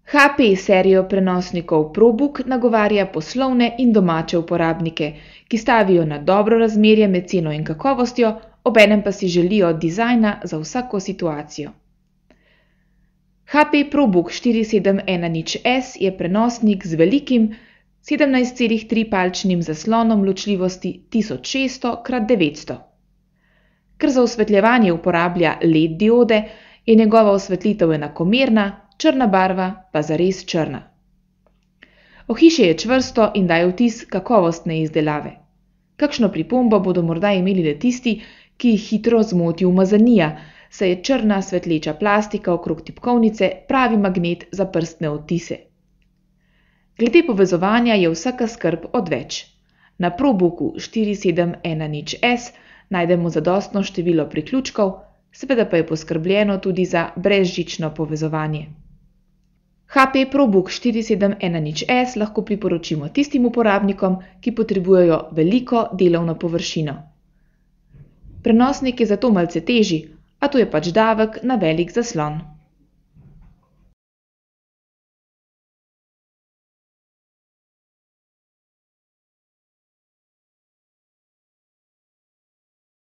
HP serijo prenosnikov ProBook nagovarja poslovne in domače uporabnike, ki stavijo na dobro razmerje med ceno in kakovostjo, obenem pa si želijo dizajna za vsako situacijo. HP ProBook 4710S je prenosnik z velikim 17,3-palčnim zaslonom ločljivosti 1600x900. Ker za osvetljevanje uporablja LED diode, je njegova osvetlitev enakomerna, črna barva pa zares črna. Ohišje je čvrsto in daje vtis kakovostne izdelave. Kakšno pripombo bodo morda imeli le tisti, ki jih hitro zmoti umazanija, saj je črna svetleča plastika okrog tipkovnice pravi magnet za prstne odtise. Glede povezovanja je vsaka skrb odveč. Na ProBooku 4710S najdemo zadostno število priključkov, seveda pa je poskrbljeno tudi za brezžično povezovanje. HP ProBook 4710S lahko priporočimo tistim uporabnikom, ki potrebujejo veliko delovno površino. Prenosnik je zato malce težji, a to je pač davek na velik zaslon.